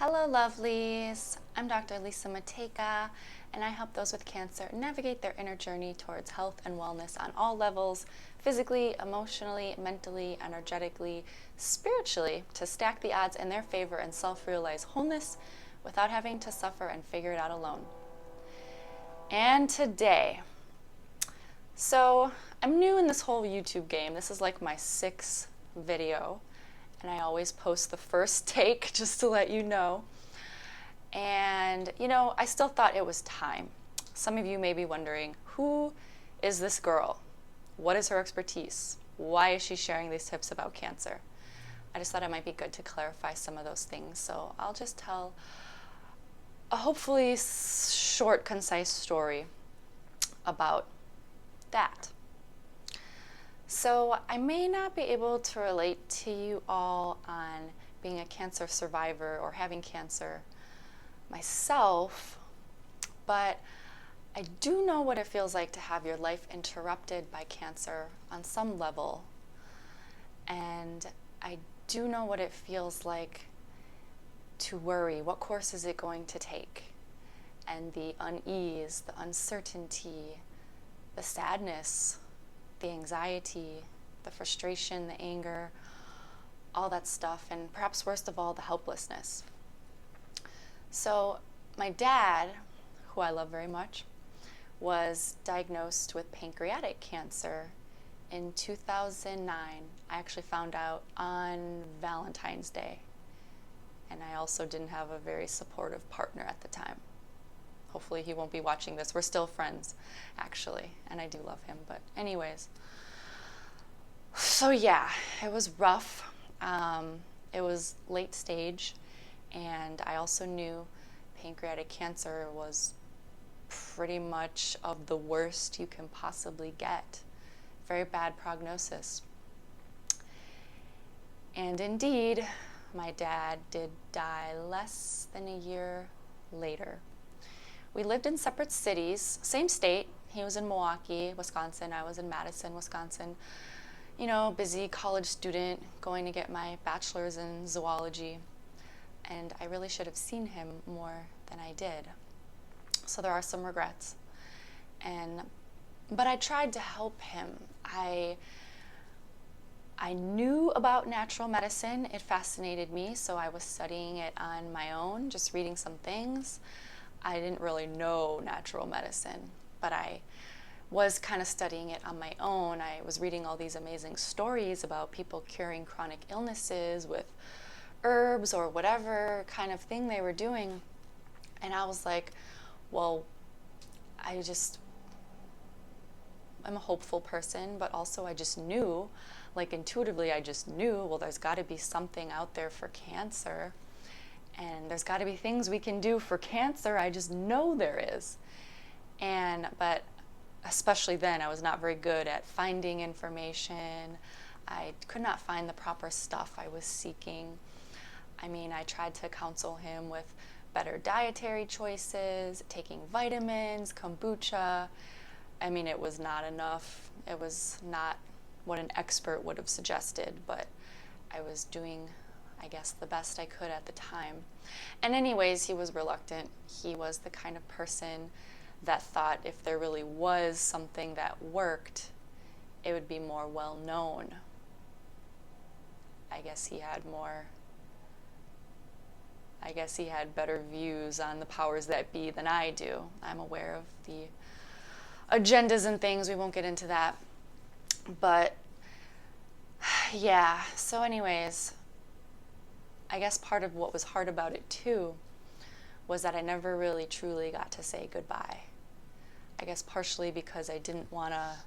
Hello, lovelies. I'm Dr. Lisa Mateka, and I help those with cancer navigate their inner journey towards health and wellness on all levels, physically, emotionally, mentally, energetically, spiritually, to stack the odds in their favor and self-realize wholeness without having to suffer and figure it out alone. And today, I'm new in this whole YouTube game. This is like my 6th video. And I always post the first take just to let you know. And, I still thought it was time. Some of you may be wondering, who is this girl? What is her expertise? Why is she sharing these tips about cancer? I just thought it might be good to clarify some of those things. So I'll just tell a hopefully short, concise story about that. So I may not be able to relate to you all on being a cancer survivor or having cancer myself, but I do know what it feels like to have your life interrupted by cancer on some level. And I do know what it feels like to worry, what course is it going to take? And the unease, the uncertainty, the sadness, the anxiety, the frustration, the anger, all that stuff, and perhaps worst of all, the helplessness. So my dad, who I love very much, was diagnosed with pancreatic cancer in 2009. I actually found out on Valentine's Day, and I also didn't have a very supportive partner at the time. Hopefully he won't be watching this. We're still friends, actually, and I do love him. But anyways, so yeah, it was rough. It was late stage, and I also knew pancreatic cancer was pretty much of the worst you can possibly get. Very bad prognosis. And indeed, my dad did die less than a year later. We lived in separate cities, same state. He was in Milwaukee, Wisconsin. I was in Madison, Wisconsin. Busy college student going to get my bachelor's in zoology. And I really should have seen him more than I did. So there are some regrets. But I tried to help him. I knew about natural medicine. It fascinated me, so I was studying it on my own, just reading some things. I didn't really know natural medicine, but I was kind of studying it on my own. I was reading all these amazing stories about people curing chronic illnesses with herbs or whatever kind of thing they were doing. And I was like, well, I'm a hopeful person, but also I just knew, like intuitively, I just knew, well, there's got to be something out there for cancer. And there's got to be things we can do for cancer. I just know there is. But especially then, I was not very good at finding information. I could not find the proper stuff I was seeking. I tried to counsel him with better dietary choices, taking vitamins, kombucha. It was not enough. It was not what an expert would have suggested, but I was doing, I guess, the best I could at the time. And anyways, he was reluctant. He was the kind of person that thought if there really was something that worked, it would be more well known. I guess he had better views on the powers that be than I do. I'm aware of the agendas and things. We won't get into that. But yeah, so anyways, I guess part of what was hard about it too was that I never really truly got to say goodbye. I guess partially because I didn't want to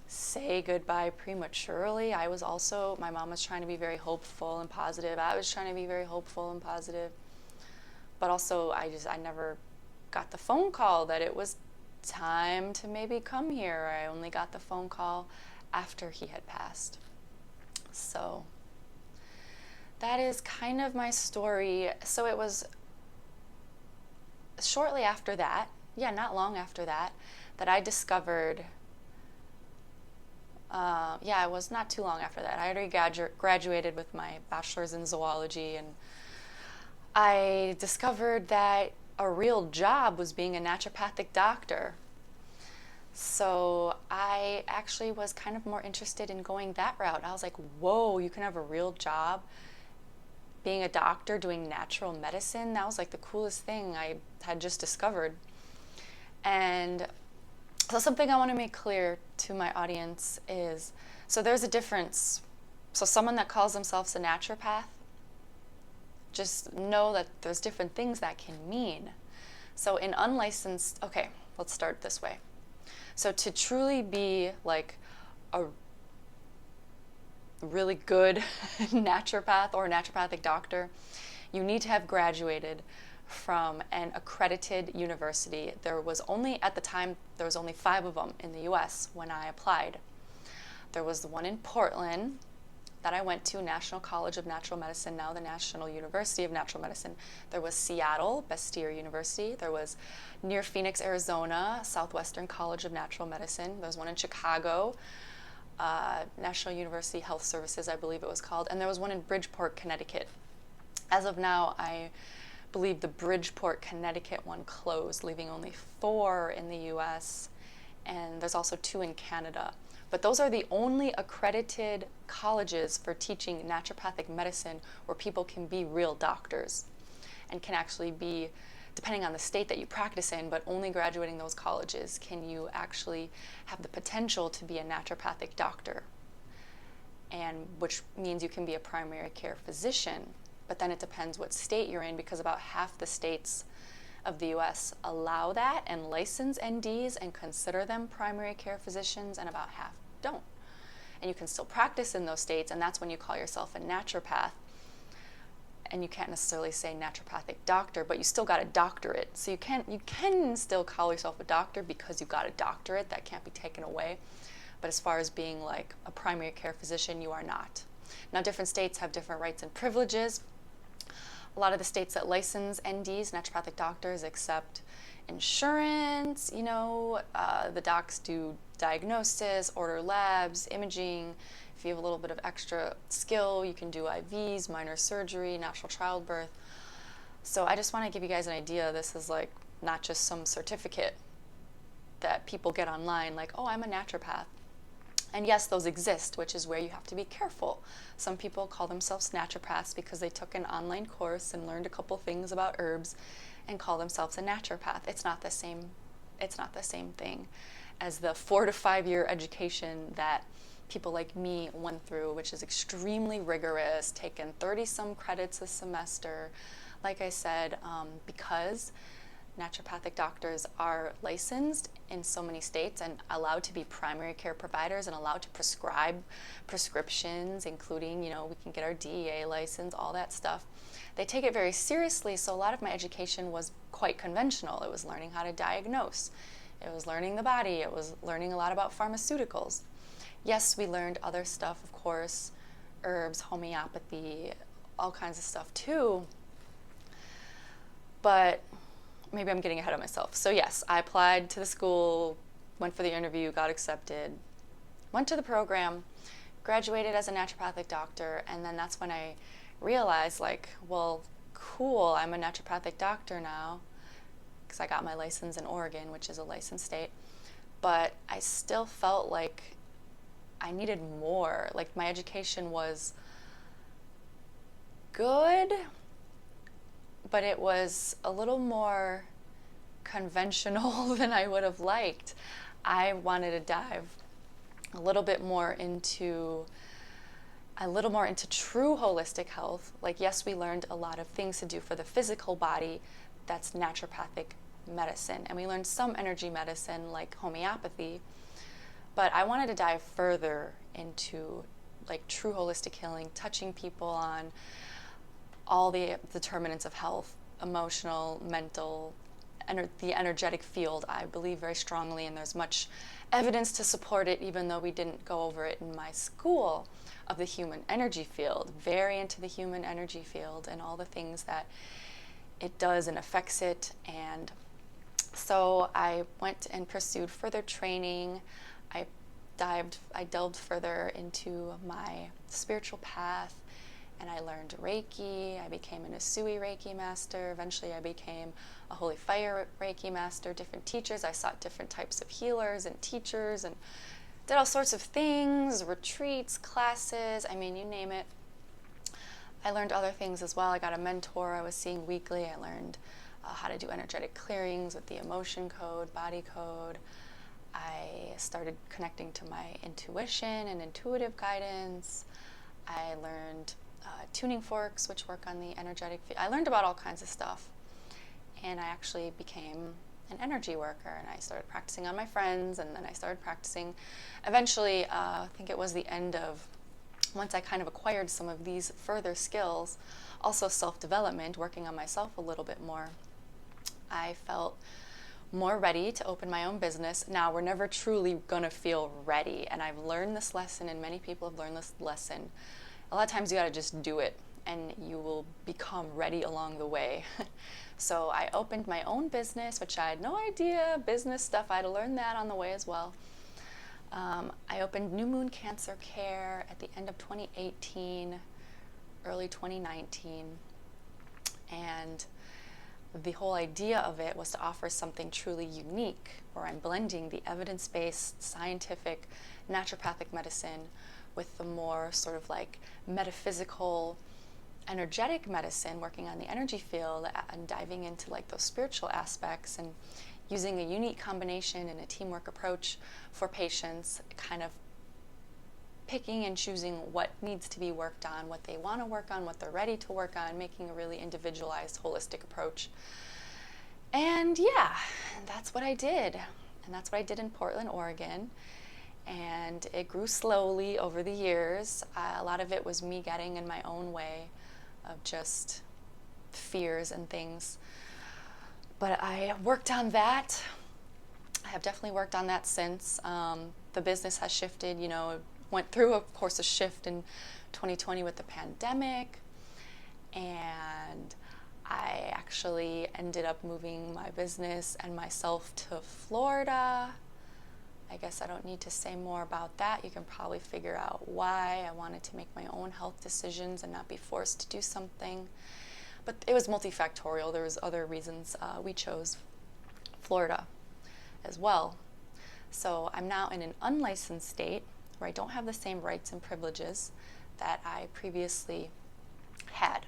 say goodbye prematurely. My mom was trying to be very hopeful and positive. I was trying to be very hopeful and positive. But also I never got the phone call that it was time to maybe come here. I only got the phone call after he had passed. So that is kind of my story. So it was shortly after that, not long after that, that I discovered, it was not too long after that. I already graduated with my bachelor's in zoology, and I discovered that a real job was being a naturopathic doctor. So I actually was kind of more interested in going that route. I was like, whoa, you can have a real job being a doctor doing natural medicine. That was like the coolest thing I had just discovered. And so something I want to make clear to my audience is, so there's a difference. So someone that calls themselves a naturopath, just know that there's different things that can mean. So in unlicensed, okay, let's start this way. So to truly be like a really good naturopath or naturopathic doctor, you need to have graduated from an accredited university. There was only, at the time, there was only 5 of them in the US when I applied. There was the one in Portland that I went to, National College of Natural Medicine, now the National University of Natural Medicine. There was Seattle, Bastyr University. There was near Phoenix, Arizona, Southwestern College of Natural Medicine. There was one in Chicago, National University Health Services, I believe it was called. And there was one in Bridgeport, Connecticut. As of now, I believe the Bridgeport, Connecticut one closed, leaving only 4 in the US, and there's also 2 in Canada. But those are the only accredited colleges for teaching naturopathic medicine where people can be real doctors and can actually be, depending on the state that you practice in, but only graduating those colleges can you actually have the potential to be a naturopathic doctor, and which means you can be a primary care physician. But then it depends what state you're in, because about half the states of the US allow that and license NDs and consider them primary care physicians, and about half don't. And you can still practice in those states, and that's when you call yourself a naturopath. And you can't necessarily say naturopathic doctor, but you still got a doctorate. So you can still call yourself a doctor because you got a doctorate. That can't be taken away. But as far as being like a primary care physician, you are not. Now, different states have different rights and privileges. A lot of the states that license NDs, naturopathic doctors, accept insurance. The docs do diagnosis, order labs, imaging. If you have a little bit of extra skill, you can do IVs, minor surgery, natural childbirth. So I just want to give you guys an idea. This is like not just some certificate that people get online like, oh, I'm a naturopath. And yes, those exist, which is where you have to be careful. Some people call themselves naturopaths because they took an online course and learned a couple things about herbs and call themselves a naturopath. It's not the same thing as the 4 to 5 year education that people like me went through, which is extremely rigorous, taken 30-some credits a semester. Like I said, because naturopathic doctors are licensed in so many states and allowed to be primary care providers and allowed to prescribe prescriptions, including, we can get our DEA license, all that stuff. They take it very seriously, so a lot of my education was quite conventional. It was learning how to diagnose. It was learning the body. It was learning a lot about pharmaceuticals. Yes, we learned other stuff, of course, herbs, homeopathy, all kinds of stuff too, but maybe I'm getting ahead of myself. So yes, I applied to the school, went for the interview, got accepted, went to the program, graduated as a naturopathic doctor, and then that's when I realized, like, well, cool, I'm a naturopathic doctor now, because I got my license in Oregon, which is a licensed state, but I still felt like I needed more. Like, my education was good, but it was a little more conventional than I would have liked. I wanted to dive a little more into true holistic health. Like, yes, we learned a lot of things to do for the physical body. That's naturopathic medicine. And we learned some energy medicine like homeopathy. But I wanted to dive further into like true holistic healing, touching people on all the determinants of health, emotional, mental, the energetic field. I believe very strongly, and there's much evidence to support it, even though we didn't go over it in my school, of the human energy field, very into the human energy field and all the things that it does and affects it. And so I went and pursued further training. I delved further into my spiritual path and I learned Reiki. I became an Usui Reiki master. Eventually I became a Holy Fire Reiki master, different teachers. I sought different types of healers and teachers and did all sorts of things, retreats, classes, I mean, you name it. I learned other things as well. I got a mentor I was seeing weekly. I learned how to do energetic clearings with the emotion code, body code. I started connecting to my intuition and intuitive guidance. I learned tuning forks, which work on the energetic field. I learned about all kinds of stuff. And I actually became an energy worker, and I started practicing on my friends, and then I started practicing. Eventually, I think it was the end of, once I kind of acquired some of these further skills, also self-development, working on myself a little bit more, I felt more ready to open my own business. Now, we're never truly going to feel ready, and I've learned this lesson, and many people have learned this lesson. A lot of times you got to just do it, and you will become ready along the way. So I opened my own business, which I had no idea, business stuff. I had to learn that on the way as well. I opened New Moon Cancer Care at the end of 2018, early 2019, and the whole idea of it was to offer something truly unique, where I'm blending the evidence-based, scientific, naturopathic medicine with the more sort of like metaphysical, energetic medicine, working on the energy field and diving into like those spiritual aspects and using a unique combination and a teamwork approach for patients, kind of picking and choosing what needs to be worked on, what they want to work on, what they're ready to work on, making a really individualized, holistic approach. And yeah, that's what I did. And that's what I did in Portland, Oregon. And it grew slowly over the years. A lot of it was me getting in my own way of just fears and things. But I worked on that. I have definitely worked on that since. The business has shifted, you know, went through, of course, a shift in 2020 with the pandemic. And I actually ended up moving my business and myself to Florida. I guess I don't need to say more about that. You can probably figure out why. I wanted to make my own health decisions and not be forced to do something. But it was multifactorial. There was other reasons we chose Florida as well. So I'm now in an unlicensed state where I don't have the same rights and privileges that I previously had.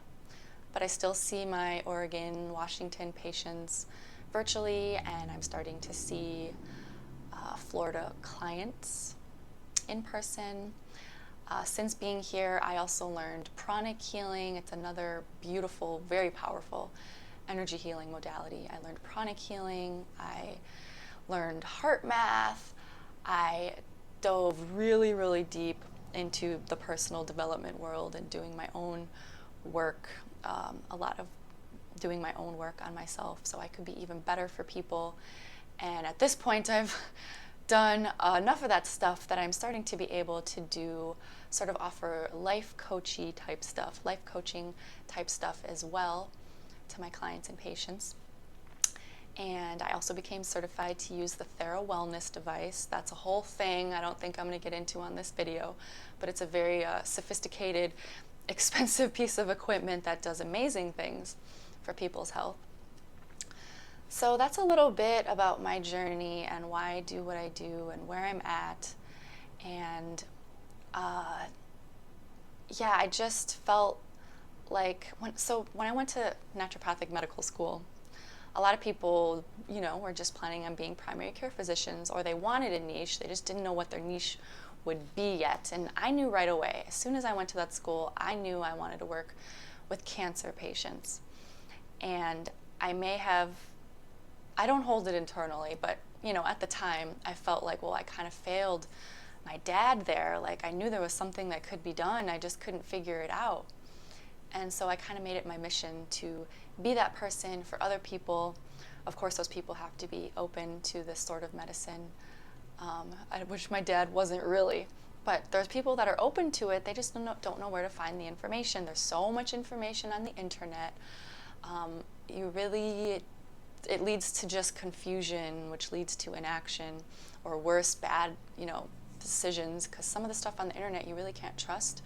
But I still see my Oregon, Washington patients virtually, and I'm starting to see Florida clients in person. Since being here, I also learned pranic healing. It's another beautiful, very powerful energy healing modality. I learned pranic healing. I learned heart math. I dove really, really deep into the personal development world and doing my own work, a lot of doing my own work on myself so I could be even better for people. And at this point, I've done enough of that stuff that I'm starting to be able to do, sort of offer life coaching type stuff as well to my clients and patients. And I also became certified to use the Thera Wellness device. That's a whole thing I don't think I'm going to get into on this video, but it's a very sophisticated, expensive piece of equipment that does amazing things for people's health. So that's a little bit about my journey and why I do what I do and where I'm at. And yeah, I just felt like, when I went to naturopathic medical school, a lot of people, you know, were just planning on being primary care physicians, or they wanted a niche, they just didn't know what their niche would be yet. And I knew right away, as soon as I went to that school, I knew I wanted to work with cancer patients. And I don't hold it internally, but, you know, at the time I felt like, well, I kind of failed my dad there. Like, I knew there was something that could be done, I just couldn't figure it out. And so I kind of made it my mission to be that person for other people. Of course, those people have to be open to this sort of medicine, which my dad wasn't really. But there's people that are open to it, they just don't know where to find the information. There's so much information on the internet. It leads to just confusion, which leads to inaction, or worse, bad, you know, decisions, because some of the stuff on the internet you really can't trust.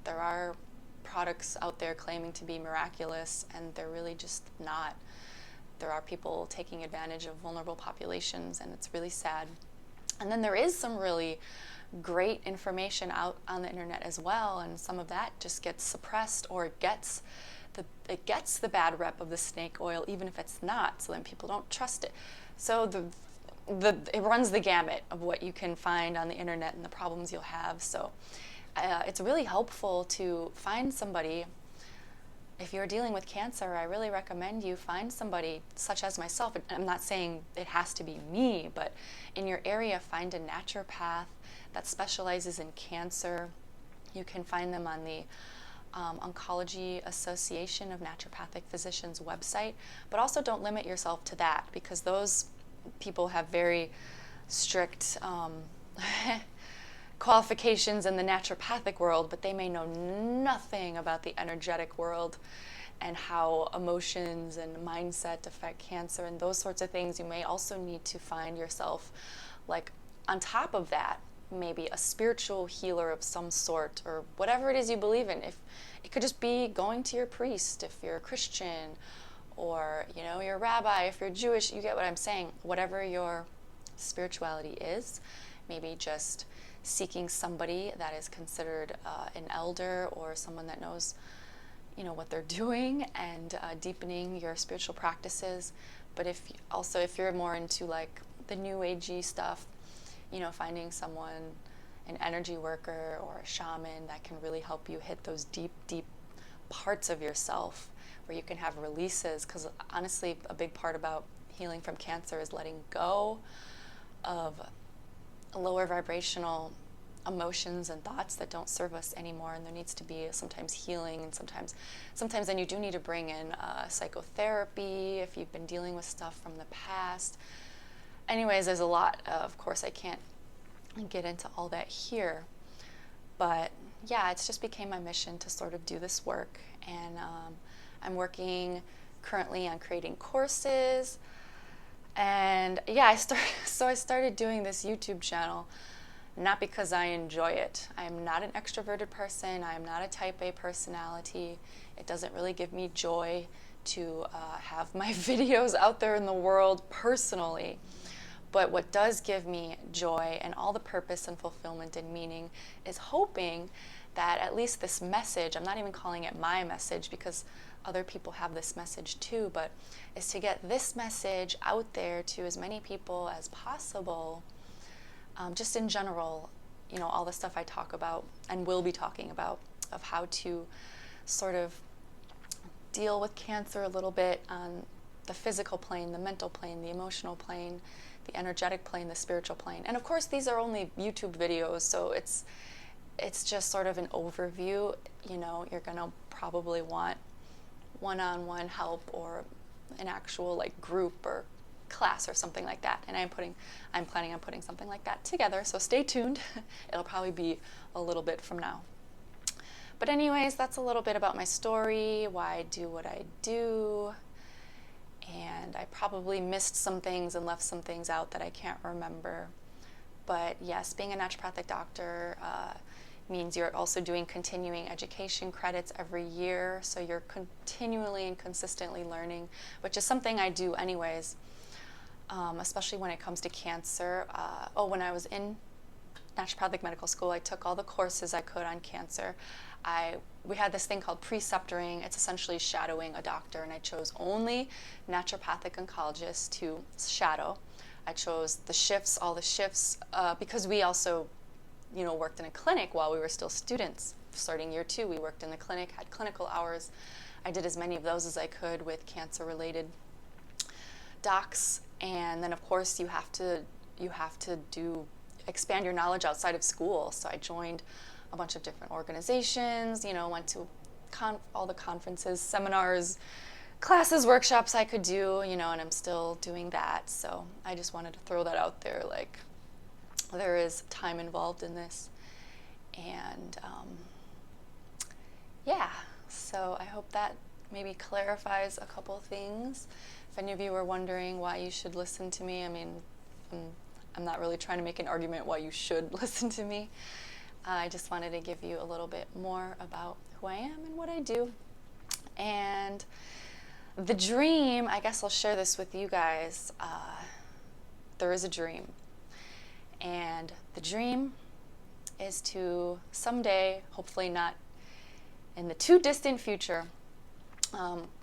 There are products out there claiming to be miraculous, and they're really just not. There are people taking advantage of vulnerable populations, and it's really sad. And then there is some really great information out on the internet as well, and some of that just gets suppressed, or it gets the bad rep of the snake oil, even if it's not, so then people don't trust it. So it runs the gamut of what you can find on the internet and the problems you'll have. So it's really helpful to find somebody. If you're dealing with cancer, I really recommend you find somebody such as myself. I'm not saying it has to be me, but in your area, find a naturopath that specializes in cancer. You can find them on the Oncology Association of Naturopathic Physicians website, but also don't limit yourself to that, because those people have very strict qualifications in the naturopathic world, but they may know nothing about the energetic world and how emotions and mindset affect cancer and those sorts of things. You may also need to find yourself, like, on top of that, maybe a spiritual healer of some sort, or whatever it is you believe in. If it could just be going to your priest if you're a Christian, or you're a rabbi if you're Jewish. You get what I'm saying. Whatever your spirituality is, maybe just seeking somebody that is considered an elder, or someone that knows what they're doing, and deepening your spiritual practices. But if you're more into like the new agey stuff, finding someone, an energy worker or a shaman, that can really help you hit those deep parts of yourself where you can have releases. Because honestly, a big part about healing from cancer is letting go of lower vibrational emotions and thoughts that don't serve us anymore. And there needs to be sometimes healing, and sometimes then you do need to bring in psychotherapy if you've been dealing with stuff from the past. Anyways, there's a lot. Of course, I can't get into all that here. But yeah, it's just became my mission to sort of do this work. And I'm working currently on creating courses. And yeah, I started doing this YouTube channel, not because I enjoy it. I'm not an extroverted person. I'm not a type A personality. It doesn't really give me joy to have my videos out there in the world personally. But what does give me joy and all the purpose and fulfillment and meaning is hoping that at least this message, I'm not even calling it my message because other people have this message too, but is to get this message out there to as many people as possible. Just in general, all the stuff I talk about and will be talking about, of how to sort of deal with cancer a little bit on the physical plane, the mental plane, the emotional plane, the energetic plane, the spiritual plane. And of course, these are only YouTube videos, so it's just sort of an overview. You're going to probably want one-on-one help, or an actual like group or class or something like that. And I'm planning on putting something like that together, so stay tuned. It'll probably be a little bit from now. But anyways, that's a little bit about my story, why I do what I do. And I probably missed some things and left some things out that I can't remember. But yes, being a naturopathic doctor means you're also doing continuing education credits every year. So you're continually and consistently learning, which is something I do anyways, especially when it comes to cancer. When I was in naturopathic medical school, I took all the courses I could on cancer. We had this thing called preceptoring. It's essentially shadowing a doctor, and I chose only naturopathic oncologists to shadow. I chose all the shifts, because we also, worked in a clinic while we were still students. Starting year 2, we worked in the clinic, had clinical hours. I did as many of those as I could with cancer-related docs. And then, of course, you have to expand your knowledge outside of school. So I joined a bunch of different organizations, went to all the conferences, seminars, classes, workshops I could do, and I'm still doing that. So I just wanted to throw that out there, like, there is time involved in this. And yeah, so I hope that maybe clarifies a couple things. If any of you were wondering why you should listen to me, I mean, I'm not really trying to make an argument why you should listen to me. I just wanted to give you a little bit more about who I am and what I do. And the dream, I guess I'll share this with you guys. There is a dream. And the dream is to someday, hopefully not in the too distant future,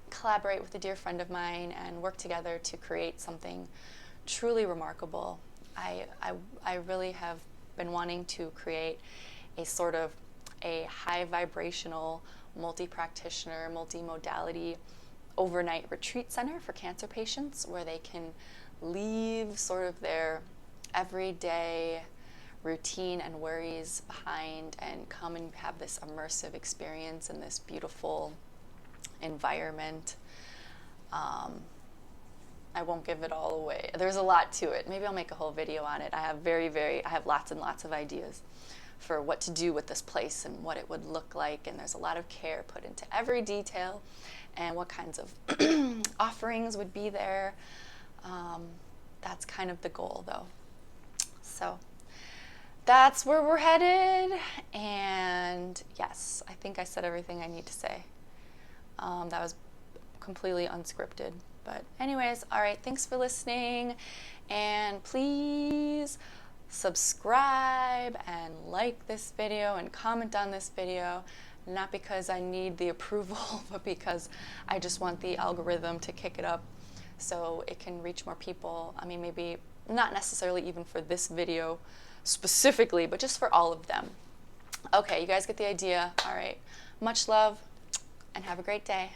collaborate with a dear friend of mine and work together to create something truly remarkable. I really have been wanting to create a sort of a high vibrational, multi-practitioner, multi-modality overnight retreat center for cancer patients where they can leave sort of their everyday routine and worries behind and come and have this immersive experience in this beautiful environment. I won't give it all away. There's a lot to it. Maybe I'll make a whole video on it. I have lots and lots of ideas for what to do with this place and what it would look like, and there's a lot of care put into every detail and what kinds of offerings would be there. That's kind of the goal, though. So that's where we're headed, and yes, I think I said everything I need to say. That was completely unscripted. But anyways, all right, thanks for listening, and please subscribe and like this video and comment on this video, not because I need the approval, but because I just want the algorithm to kick it up so it can reach more people. I mean, maybe not necessarily even for this video specifically, but just for all of them. Okay, you guys get the idea. All right, much love and have a great day.